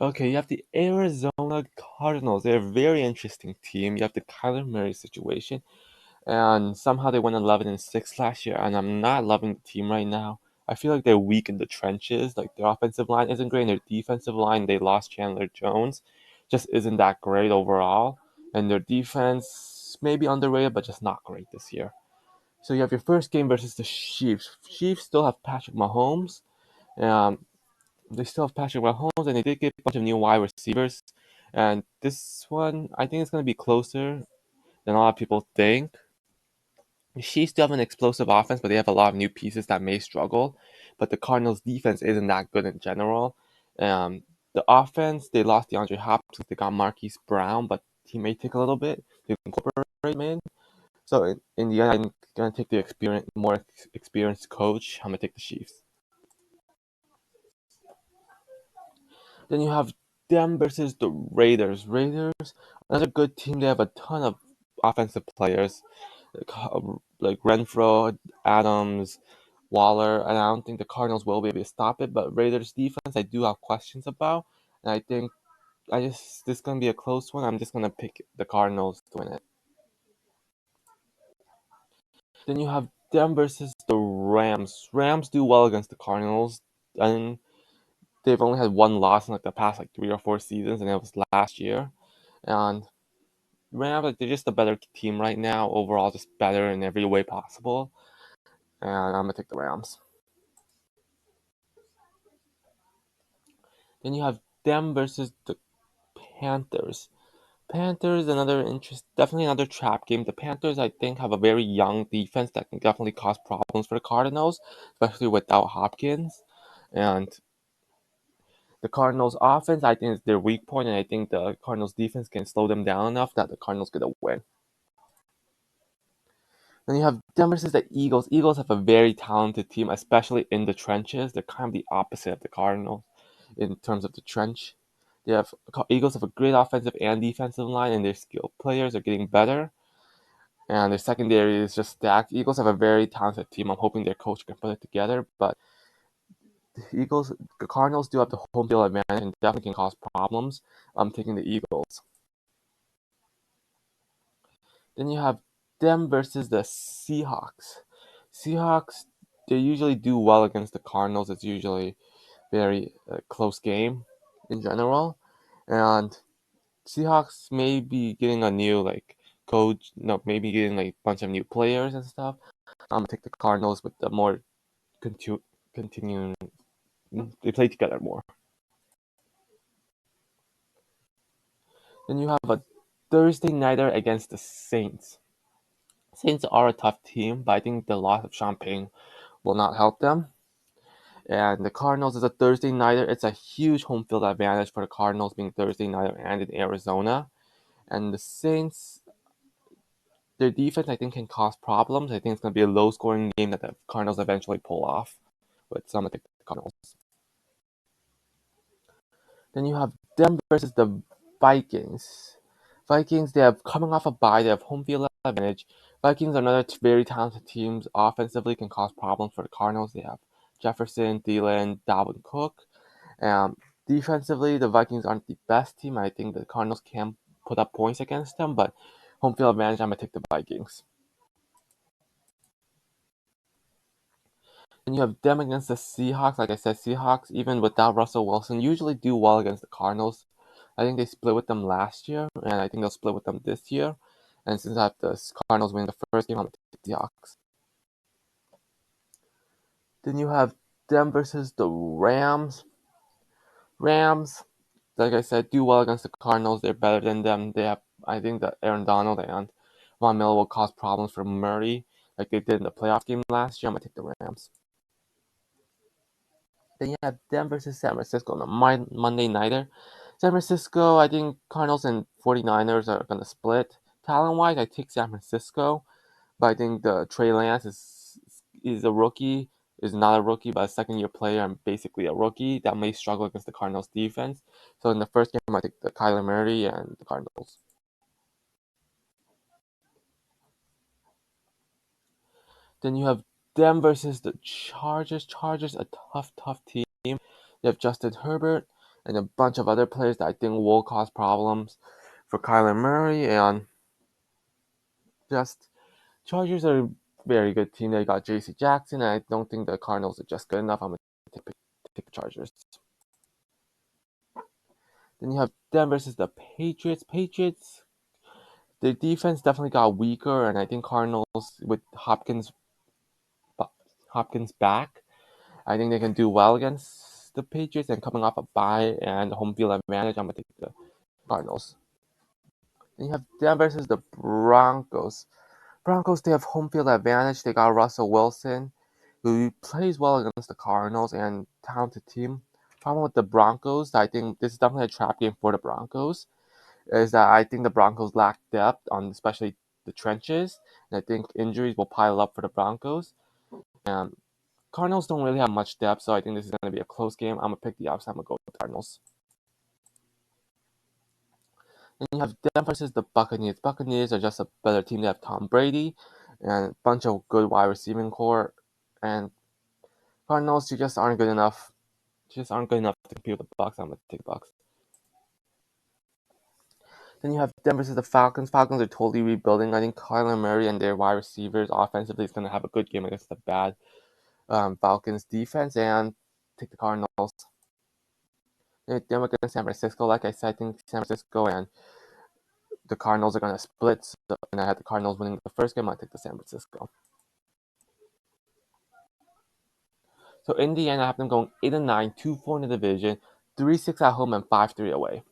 Okay, you have the Arizona Cardinals. They're a very interesting team. You have the Kyler Murray situation, and somehow they went 11-6 last year, and I'm not loving the team right now. I feel like they're weak in the trenches. Like their offensive line isn't great, and their defensive line, they lost Chandler Jones, just isn't that great overall. And their defense may be underrated, but just not great this year. So you have your first game versus the Chiefs. Chiefs still have Patrick Mahomes. Um, they still have Patrick Mahomes, and they did get a bunch of new wide receivers. And this one, I think it's going to be closer than a lot of people think. The Chiefs still have an explosive offense, but they have a lot of new pieces that may struggle. But the Cardinals' defense isn't that good in general. Um, the offense, they lost DeAndre Hopkins. They got Marquise Brown, but he may take a little bit to incorporate him in. So in the end, I'm gonna take the more experienced coach. I'm gonna take the Chiefs. Then you have them versus the Raiders. Raiders, another good team. They have a ton of offensive players, like Renfro, Adams, Waller, and I don't think the Cardinals will be able to stop it. But Raiders defense, I do have questions about, and I think this is gonna be a close one. I'm just gonna pick the Cardinals to win it. Then you have them versus the Rams. Rams do well against the Cardinals, and they've only had one loss in like the past like 3 or 4 seasons, and it was last year. And Rams, like, they're just a better team right now. Overall, just better in every way possible. And I'm gonna take the Rams. Then you have them versus the Panthers. Panthers, definitely another trap game. The Panthers, I think, have a very young defense that can definitely cause problems for the Cardinals, especially without Hopkins. And the Cardinals' offense, I think, is their weak point, and I think the Cardinals' defense can slow them down enough that the Cardinals get a win. Then you have them versus the Eagles. Eagles have a very talented team, especially in the trenches. They're kind of the opposite of the Cardinals in terms of the trench. Eagles have a great offensive and defensive line, and their skilled players are getting better. And their secondary is just stacked. Eagles have a very talented team. I'm hoping their coach can put it together. But the Cardinals do have the home field advantage and definitely can cause problems. I'm taking the Eagles. Then you have them versus the Seahawks. Seahawks, they usually do well against the Cardinals. It's usually very close game in general, and Seahawks may be getting a new like coach. No, maybe getting like a bunch of new players and stuff. I'm gonna take the Cardinals with the more continuing. They play together more. Then you have a Thursday nighter against the Saints. Saints are a tough team, but I think the loss of Champagne will not help them. And the Cardinals is a Thursday nighter. It's a huge home field advantage for the Cardinals being Thursday nighter and in Arizona. And the Saints, their defense, I think, can cause problems. I think it's going to be a low scoring game that the Cardinals eventually pull off. But some of the Cardinals. Then you have them versus the Vikings. Vikings, they have coming off a bye. They have home field advantage. Vikings are another very talented team. Offensively, can cause problems for the Cardinals. They have Jefferson, Thielen, Dalvin Cook. Defensively, the Vikings aren't the best team. I think the Cardinals can put up points against them, but home field advantage, I'm gonna take the Vikings. And you have them against the Seahawks. Like I said, Seahawks, even without Russell Wilson, usually do well against the Cardinals. I think they split with them last year, and I think they'll split with them this year. And since I have the Cardinals win the first game, I'm gonna take the Seahawks. Then you have them versus the Rams. Rams, like I said, do well against the Cardinals. They're better than them. They have, I think, that Aaron Donald and Von Miller will cause problems for Murray, like they did in the playoff game last year. I'm gonna take the Rams. Then you have them versus San Francisco on the Monday nighter. San Francisco, I think Cardinals and 49ers are gonna split. Talent wise, I take San Francisco, but I think the Trey Lance is a rookie, is not a rookie, but a second year player and basically a rookie that may struggle against the Cardinals defense. So in the first game, I take the Kyler Murray and the Cardinals. Then you have them versus the Chargers. Chargers, a tough team. They have Justin Herbert. and a bunch of other players that I think will cause problems for Kyler Murray. And just Chargers are a very good team. They got J.C. Jackson, and I don't think the Cardinals are just good enough. I'm going to take the Chargers. Then you have them versus the Patriots. Patriots, their defense definitely got weaker, and I think Cardinals with Hopkins back, I think they can do well against the Patriots. And coming off a bye and home field advantage, I'm gonna take the Cardinals. Then you have them versus the Broncos. Broncos, they have home field advantage. They got Russell Wilson, who plays well against the Cardinals and talented team. Problem with the Broncos, I think this is definitely a trap game for the Broncos, is that I think the Broncos lack depth on especially the trenches, and I think injuries will pile up for the Broncos. And Cardinals don't really have much depth, so I think this is going to be a close game. I'm going to pick the upside. I'm going to go with the Cardinals. Then you have them versus the Buccaneers. Buccaneers are just a better team. They have Tom Brady and a bunch of good wide receiving core. And Cardinals, you just aren't good enough. You just aren't good enough to compete with the Bucs. I'm going to take the Bucs. Then you have them versus the Falcons. Falcons are totally rebuilding. I think Kyler Murray and their wide receivers offensively is going to have a good game against the bad Falcons defense, and take the Cardinals. Then we're going to San Francisco. Like I said, I think San Francisco and the Cardinals are going to split. So, and I had the Cardinals winning the first game. I take the San Francisco. So in the end, I have them going 8-9, 2-4 in the division, 3-6 at home, and 5-3 away.